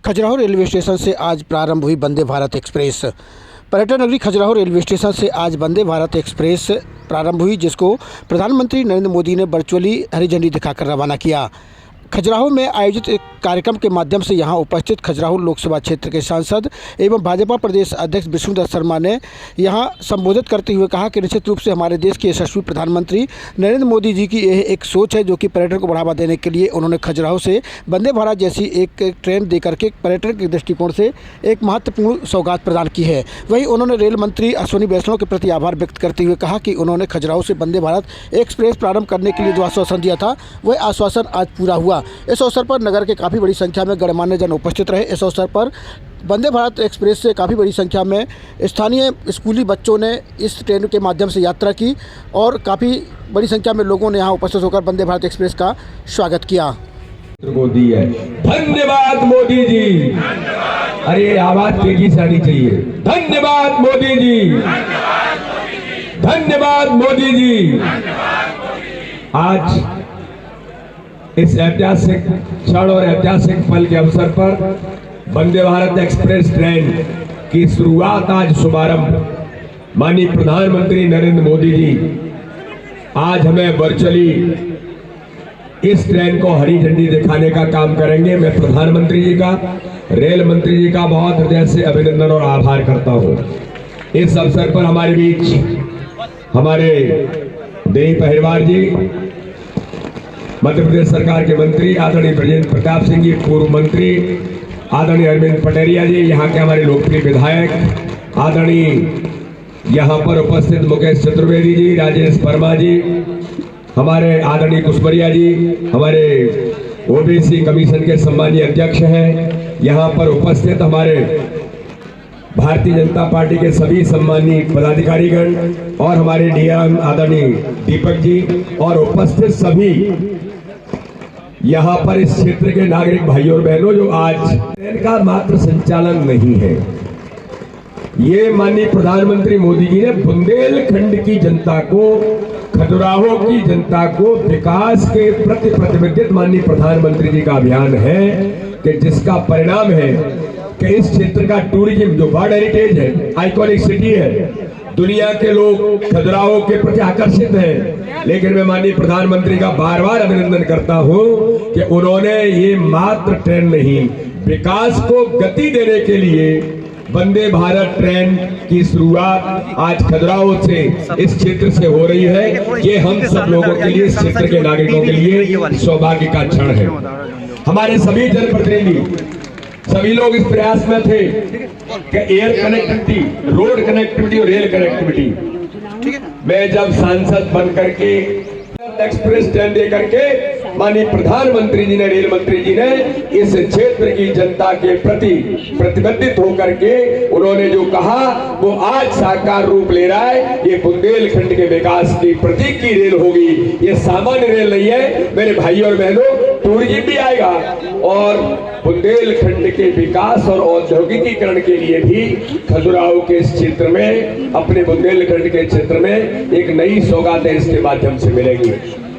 Khajuraho railway station से आज प्रारंभ हुई वंदे भारत एक्सप्रेस। पर्यटन नगरी खजुराहो रेलवे स्टेशन से आज वंदे भारत एक्सप्रेस प्रारंभ हुई, जिसको प्रधानमंत्री नरेंद्र मोदी ने वर्चुअली हरी झंडी दिखाकर रवाना किया। खजुराहो में आयोजित एक कार्यक्रम के माध्यम से यहां उपस्थित खजुराहो लोकसभा क्षेत्र के सांसद एवं भाजपा प्रदेश अध्यक्ष विष्णुदत्त शर्मा ने यहां संबोधित करते हुए कहा कि निश्चित रूप से हमारे देश के यशस्वी प्रधानमंत्री नरेंद्र मोदी जी की यह एक सोच है, जो कि पर्यटन को बढ़ावा देने के लिए उन्होंने खजुराहो से वंदे भारत जैसी एक ट्रेन देकर के पर्यटन के दृष्टिकोण से एक महत्वपूर्ण सौगात प्रदान की है। वहीं उन्होंने रेल मंत्री अश्विनी वैष्णव के प्रति आभार व्यक्त करते हुए कहा कि उन्होंने खजुराहो से वंदे भारत एक्सप्रेस प्रारंभ करने के लिए जो आश्वासन दिया था, वह आश्वासन आज पूरा हुआ। इस अवसर पर नगर के काफ़ी बड़ी संख्या में गणमान्य जन उपस्थित रहे। इस अवसर पर वंदे भारत एक्सप्रेस से काफ़ी बड़ी संख्या में स्थानीय स्कूली बच्चों ने इस ट्रेन के माध्यम से यात्रा की और काफ़ी बड़ी संख्या में लोगों ने यहाँ उपस्थित होकर वंदे भारत एक्सप्रेस का स्वागत किया। मोदी है, धन्यवाद मोदी जी। अरे आवाज तेजी से आनी चाहिए। धन्यवाद मोदी जी, धन्यवाद मोदी जी। आज इस ऐतिहासिक क्षण और ऐतिहासिक पल के अवसर पर वंदे भारत एक्सप्रेस ट्रेन की शुरुआत, आज शुभारंभ माननीय प्रधानमंत्री नरेंद्र मोदी जी आज हमें वर्चुअली इस ट्रेन को हरी झंडी दिखाने का काम करेंगे। मैं प्रधानमंत्री जी का, रेल मंत्री जी का बहुत हृदय से अभिनंदन और आभार करता हूं। इस अवसर पर हमारे बीच हमारे देवी परिवार जी, मध्य प्रदेश सरकार के मंत्री आदरणीय ब्रजेंद्र प्रताप सिंह जी, पूर्व मंत्री आदरणीय अरविंद पटेरिया जी, यहाँ के हमारे लोकप्रिय विधायक आदरणीय यहाँ पर उपस्थित मुकेश चतुर्वेदी जी, राजेश वर्मा जी, हमारे आदरणीय कुशमरिया जी, हमारे ओबीसी कमीशन के सम्मानीय अध्यक्ष हैं, यहाँ पर उपस्थित हमारे भारतीय जनता पार्टी के सभी सम्मानीय पदाधिकारीगण और हमारे डीएम आदरणीय दीपक जी और उपस्थित सभी यहाँ पर इस क्षेत्र के नागरिक भाइयों और बहनों, जो आज ट्रेन का मात्र संचालन नहीं है, ये माननीय प्रधानमंत्री मोदी जी ने बुंदेलखंड की जनता को, खजुराहो की जनता को विकास के प्रति प्रतिबद्ध माननीय प्रधानमंत्री जी का अभियान है कि जिसका परिणाम है कि इस क्षेत्र का टूरिज्म जो वर्ल्ड हेरिटेज है, आइकॉनिक सिटी है, दुनिया के लोग खजुराहो के प्रति आकर्षित हैं। लेकिन मैं माननीय प्रधानमंत्री का बार बार अभिनंदन करता हूं कि उन्होंने ये मात्र ट्रेन नहीं, विकास को गति देने के लिए वंदे भारत ट्रेन की शुरुआत आज खजुराहो से, इस क्षेत्र से हो रही है। ये हम सब लोगों के लिए, इस क्षेत्र के नागरिकों के लिए सौभाग्य का क्षण है। हमारे सभी जनप्रतिनिधि, सभी लोग इस प्रयास में थे कि एयर कनेक्टिविटी, रोड कनेक्टिविटी और रेल कनेक्टिविटी, मैं जब सांसद बन करके एक्सप्रेस ट्रेन दे करके माननीय प्रधानमंत्री जी ने, रेल मंत्री जी ने इस क्षेत्र की जनता के प्रति प्रतिबद्ध होकर के उन्होंने जो कहा, वो आज साकार रूप ले रहा है। ये बुंदेलखंड के विकास की प्रतीक की रेल होगी, ये सामान्य रेल नहीं है। मेरे भाइयों और बहनों, टूरिज्म भी आएगा और बुंदेलखंड के विकास और औद्योगिकीकरण के लिए भी खजुराहो के इस क्षेत्र में, अपने बुंदेलखंड के क्षेत्र में एक नई सौगातें इसके माध्यम से मिलेंगी।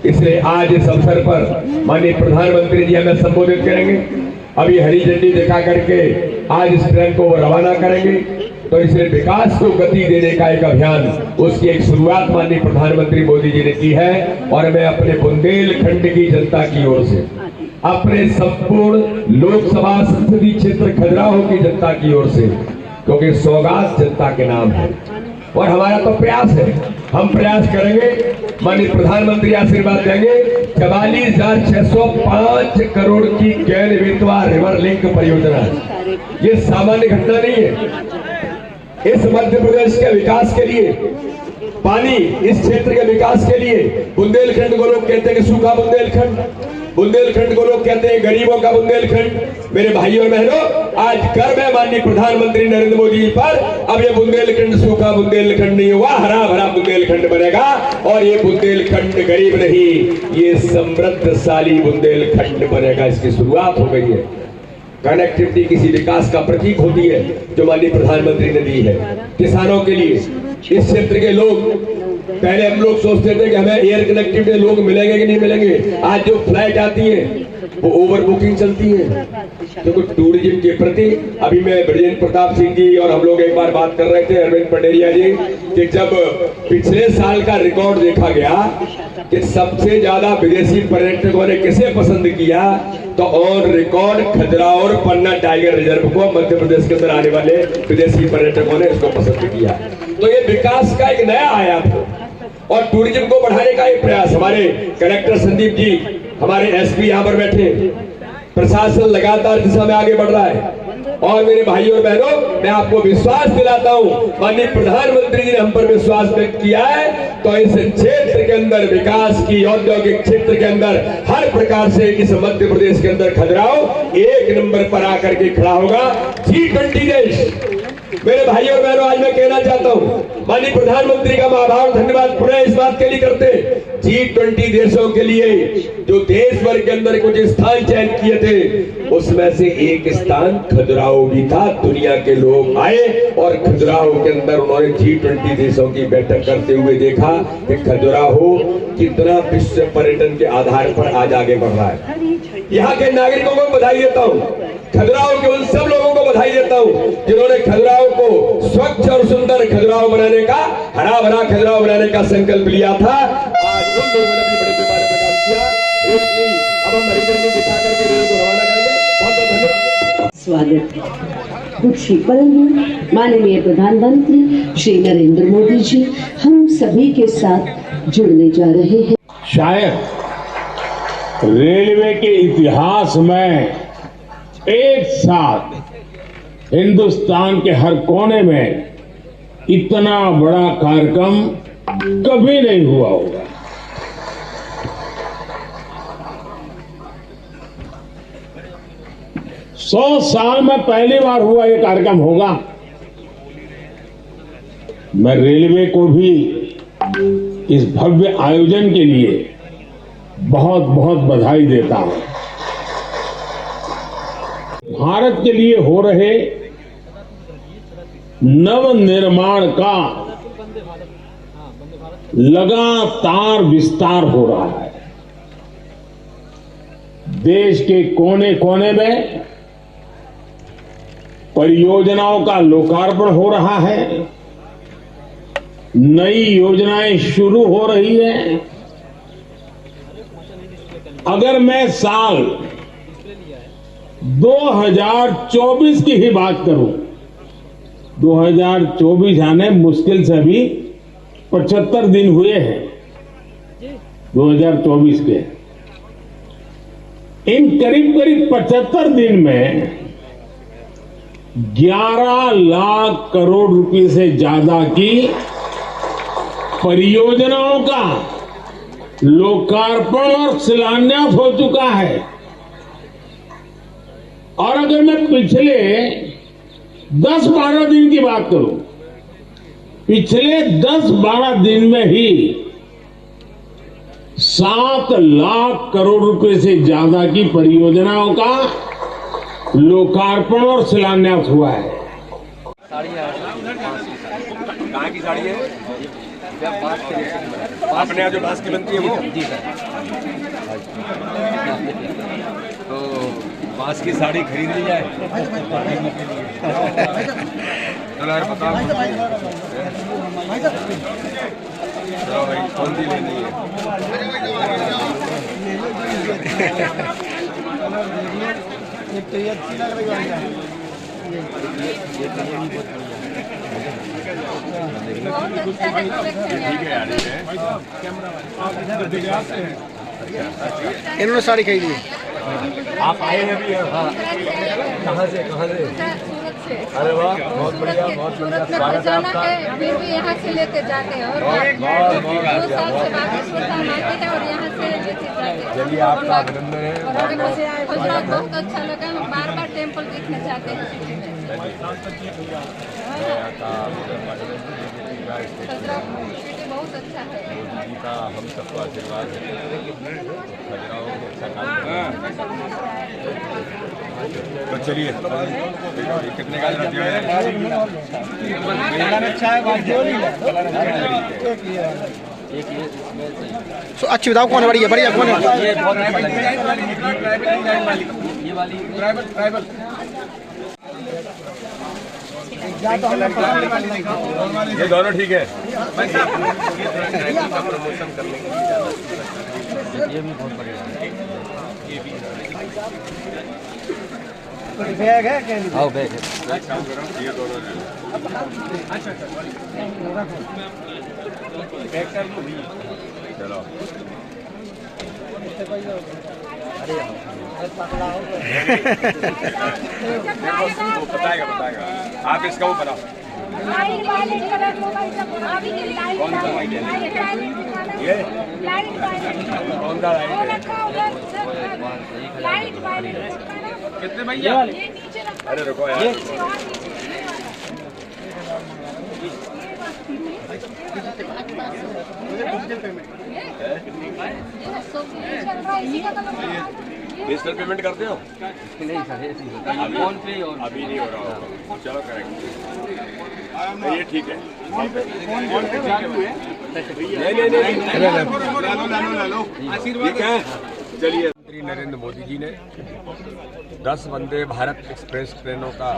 इसलिए आज इस अवसर पर माननीय प्रधानमंत्री जी हमें संबोधित करेंगे। अभी हरी झंडी दिखा करके आज इस ट्रेन को वो रवाना करेंगे। तो इसलिए विकास को गति देने का एक अभियान, उसकी एक शुरुआत माननीय प्रधानमंत्री मोदी जी ने की है। और मैं अपने बुंदेलखंड की जनता की ओर से, अपने संपूर्ण लोकसभा संसदीय क्षेत्र खजुराहो की जनता की ओर से, क्योंकि सौगात जनता के नाम है और हमारा तो प्रयास है, हम प्रयास करेंगे। माननीय प्रधानमंत्री आशीर्वाद देंगे। 44,605 करोड़ की कैन बेतवा रिवर लिंक परियोजना, ये सामान्य घटना नहीं है। इस मध्य प्रदेश के विकास के लिए, पानी, इस क्षेत्र के विकास के लिए, बुंदेलखंड को लोग कहते हैं कि सूखा बुंदेलखंड, बुंदेलखंड को लोग कहते हैं गरीबों का बुंदेलखंड। मेरे भाइयों और बहनों, आज गर्व है माननीय प्रधानमंत्री नरेंद्र मोदी जी पर। अब ये बुंदेलखंड सूखा बुंदेलखंड नहीं हुआ, हरा भरा बुंदेलखंड बनेगा। और ये बुंदेलखंड गरीब नहीं, ये समृद्धशाली बुंदेलखंड बनेगा। इसकी शुरुआत हो गई है। कनेक्टिविटी किसी विकास का प्रतीक होती है, जो माननीय प्रधानमंत्री ने दी है किसानों के लिए। इस क्षेत्र के लोग, पहले हम लोग सोचते थे कि हमें एयर कनेक्टिविटी लोग मिलेंगे कि नहीं मिलेंगे। आज जो फ्लाइट आती है वो ओवर बुकिंग चलती है। देखो टूरिज्म के प्रति अभी मैं ब्रजेंद्र प्रताप सिंह जी और हम लोग एक बार बात कर रहे थे, अरविंद पटेरिया जी, कि जब पिछले साल का रिकॉर्ड देखा गया कि सबसे ज्यादा विदेशी पर्यटकों ने किसे पसंद किया, तो ऑन रिकॉर्ड खजुराहो और पन्ना टाइगर रिजर्व को मध्य प्रदेश के अंदर आने वाले विदेशी पर्यटकों ने इसको पसंद किया। तो ये विकास का एक नया आयाम है और टूरिज्म को बढ़ाने का एक प्रयास। हमारे कलेक्टर संदीप जी, हमारे एसपी यहाँ पर बैठे, प्रशासन लगातार दिशा में आगे बढ़ रहा है। और मेरे भाइयों और बहनों, मैं आपको विश्वास दिलाता हूँ, माननीय प्रधानमंत्री जी ने हम पर विश्वास व्यक्त किया है, तो इस क्षेत्र के अंदर विकास की, औद्योगिक क्षेत्र के अंदर हर प्रकार से इस मध्य प्रदेश के अंदर खजुराहो एक नंबर पर आकर के खड़ा होगा। G20 देश, मेरे भाइयों और बहनों, आज मैं कहना चाहता हूं, माननीय प्रधानमंत्री का मैं आभार धन्यवाद पुनः इस बात के लिए करते हैं। G20 देशों के लिए जो देश भर के अंदर कुछ स्थान चयन किए थे, उसमें से एक स्थान खजुराहो भी था। दुनिया के लोग आए और खजुराहो के अंदर उन्होंने G20 देशों की बैठक करते हुए देखा कि खजुराहो कितना विश्व पर्यटन के आधार पर आज आगे बढ़ रहा है। यहाँ के नागरिकों को बधाई देता हूँ, खजुराहो के उन सब लोगों को बधाई देता हूँ जिन्होंने खजुराहो को स्वच्छ और सुंदर खजुराहो बनाने का, हरा भरा खजुराहो बनाने का संकल्प लिया था। आज उन लोगों ने भी बड़े पैमाने पर काम किया। अब हम हरी झंडी दिखा करके रेल को रवाना करेंगे। बहुत बहुत धन्यवाद। स्वागत है। कुछ ही पल में माननीय प्रधानमंत्री श्री नरेंद्र मोदी जी हम सभी के साथ जुड़ने जा रहे हैं। शायद रेलवे के इतिहास में एक साथ हिंदुस्तान के हर कोने में इतना बड़ा कार्यक्रम कभी नहीं हुआ होगा। सौ साल में पहली बार हुआ ये कार्यक्रम होगा। मैं रेलवे को भी इस भव्य आयोजन के लिए बहुत बहुत बधाई देता हूं। भारत के लिए हो रहे नव निर्माण का लगातार विस्तार हो रहा है। देश के कोने कोने में परियोजनाओं का लोकार्पण हो रहा है, नई योजनाएं शुरू हो रही है। अगर मैं साल 2024 की ही बात करूं, 2024 आने मुश्किल से भी 75 दिन हुए हैं 2024 के। इन करीब करीब 75 दिन में 11 लाख करोड़ रुपए से ज्यादा की परियोजनाओं का लोकार्पण और शिलान्यास हो चुका है। और अगर मैं पिछले 10-12 दिन की बात करूं, पिछले 10-12 दिन में ही 7 लाख करोड़ रुपए से ज्यादा की परियोजनाओं का लोकार्पण और शिलान्यास हुआ है। कहाँ की साड़ी है? अपने यहाँ जो बांस की बनती है वो? जी सर। तो बांस की साड़ी खरीद ली जाए। चलो यार बताओ। चलो भाई कौन सी लेनी है? एक तो ये अच्छी लग रही है। इन्होंने साड़ी खरीदी है। आप आए हैं अभी? हाँ। कहाँ से? अरे वाह, बहुत बढ़िया, बहुत बढ़िया। स्वागत है आपका। फिर भी यहाँ से लेके जाते हैं और 2 साल से वापस होता मार्केट है और यहाँ से लेके जाते हैं। चलिए आपका अभिनंदन है। गुजरात बहुत अच्छा लगा, हम बार-बार टेम्पल देखने जाते हैं। बहुत अच्छा है। मोदी जी का हम सबको आशीर्वाद है। खजुराहो अच्छा काम। तो चलिए कितने का दिया है? अच्छा है। एक ये इसमें सही। सो अच्छी बताओ कौन है बढ़िया कौन है? ये बहुत अच्छा लगा। ये वाली ये दोनों ठीक है। ये भी बहुत बढ़िया है। आओ बैग है। ये दोनों चलो बताएगा आप इसका वो बनाओ। ये कौन सा कितने भैया? अरे रुको यार, डिजिटल पेमेंट करते हो? नहीं सर, फोन पे और अभी नहीं हो रहा होगा। चलो करेक्ट, ये ठीक है। नहीं ठीक है। चलिए, प्रधानमंत्री नरेंद्र मोदी जी ने 10 वंदे भारत एक्सप्रेस ट्रेनों का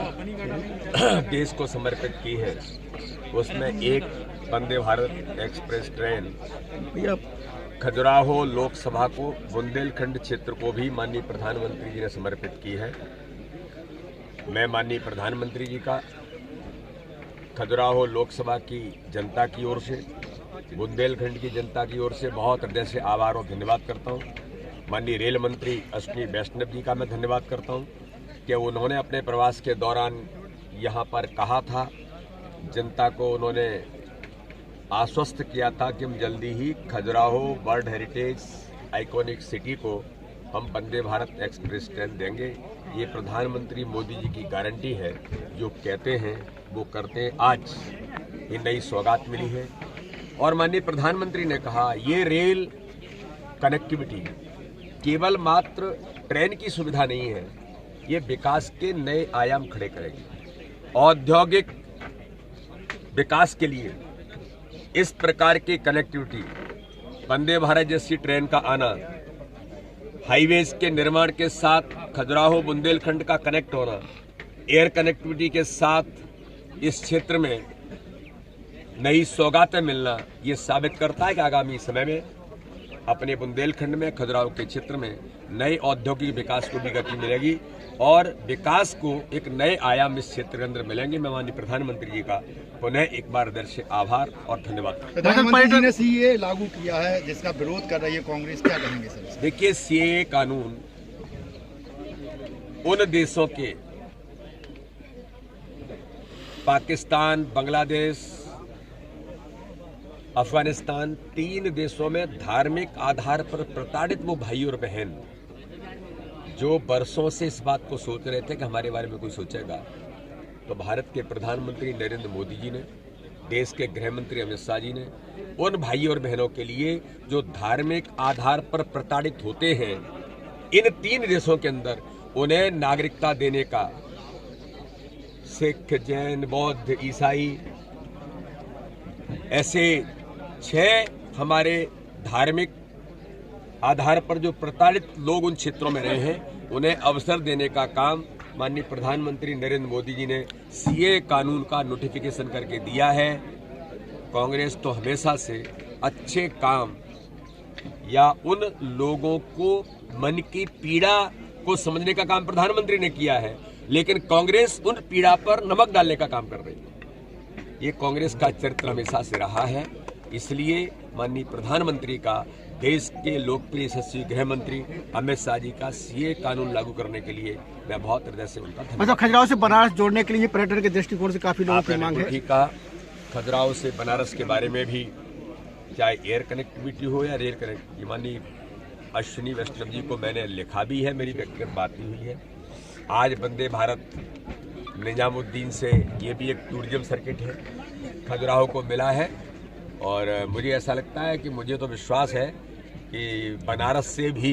देश को समर्पित की है। उसमें एक वंदे भारत एक्सप्रेस ट्रेन खजुराहो लोकसभा को, बुंदेलखंड क्षेत्र को भी माननीय प्रधानमंत्री जी ने समर्पित की है। मैं माननीय प्रधानमंत्री जी का खजुराहो लोकसभा की जनता की ओर से, बुंदेलखंड की जनता की ओर से बहुत हृदय से आभार और धन्यवाद करता हूं। माननीय रेल मंत्री अश्विनी वैष्णव जी का मैं धन्यवाद करता हूं कि उन्होंने अपने प्रवास के दौरान यहां पर कहा था, जनता को उन्होंने आश्वस्त किया था कि हम जल्दी ही Khajuraho world heritage iconic city को हम वंदे भारत एक्सप्रेस ट्रेन देंगे। ये प्रधानमंत्री मोदी जी की गारंटी है, जो कहते हैं वो करते हैं। आज ये नई सौगात मिली है और माननीय प्रधानमंत्री ने कहा, ये रेल कनेक्टिविटी केवल मात्र ट्रेन की सुविधा नहीं है, ये विकास के नए आयाम खड़े करेगी। औद्योगिक विकास के लिए इस प्रकार की कनेक्टिविटी, वंदे भारत जैसी ट्रेन का आना, हाईवेज के निर्माण के साथ खजुराहो बुंदेलखंड का कनेक्ट होना, एयर कनेक्टिविटी के साथ इस क्षेत्र में नई सौगातें मिलना, ये साबित करता है कि आगामी समय में अपने बुंदेलखंड में, खजुराहो के क्षेत्र में नए औद्योगिक विकास को भी गति मिलेगी और विकास को एक नए आयाम इस क्षेत्र के अंदर मिलेंगे। मैं माननीय प्रधानमंत्री जी का पुनः एक बार हृदय से आभार और धन्यवाद। प्रधानमंत्री जी ने सीए लागू किया है, जिसका विरोध कर रही है कांग्रेस, क्या कहेंगे सर? देखिए, सीए कानून उन देशों के, पाकिस्तान, बांग्लादेश, अफगानिस्तान, 3 देशों में धार्मिक आधार पर प्रताड़ित वो भाई और बहन जो बरसों से इस बात को सोच रहे थे कि हमारे बारे में कोई सोचेगा, तो भारत के प्रधानमंत्री नरेंद्र मोदी जी ने, देश के गृह मंत्री अमित शाह जी ने उन भाई और बहनों के लिए जो धार्मिक आधार पर प्रताड़ित होते हैं, इन 3 देशों के अंदर उन्हें नागरिकता देने का, सिख, जैन, बौद्ध, ईसाई, ऐसे 6 हमारे धार्मिक आधार पर जो प्रताड़ित लोग उन क्षेत्रों में रहे हैं, उन्हें अवसर देने का काम माननीय प्रधानमंत्री नरेंद्र मोदी जी ने सीए कानून का नोटिफिकेशन करके दिया है। कांग्रेस तो हमेशा से अच्छे काम या उन लोगों को मन की पीड़ा को समझने का काम प्रधानमंत्री ने किया है, लेकिन कांग्रेस उन पीड़ा पर नमक डालने का काम कर रही है। ये कांग्रेस का चरित्र हमेशा से रहा है। इसलिए माननीय प्रधानमंत्री का, देश के लोकप्रिय यशस्वी गृह मंत्री अमित शाह जी का सीए कानून लागू करने के लिए मैं बहुत हृदय से उनका धन्यवाद। मतलब खजुराहो से बनारस जोड़ने के लिए पर्यटन के दृष्टिकोण से काफी लोगों की मांग है। ठीक कहा, खजुराहो से बनारस के बारे में भी, चाहे एयर कनेक्टिविटी हो या रेल कनेक्टिविटी, माननीय अश्विनी वैष्णव जी को मैंने लिखा भी है, मेरी व्यक्तिगत बात भी हुई है। आज वंदे भारत निजामुद्दीन से, ये भी एक टूरिज्म सर्किट है, खजुराहो को मिला है और मुझे ऐसा लगता है कि मुझे तो विश्वास है कि बनारस से भी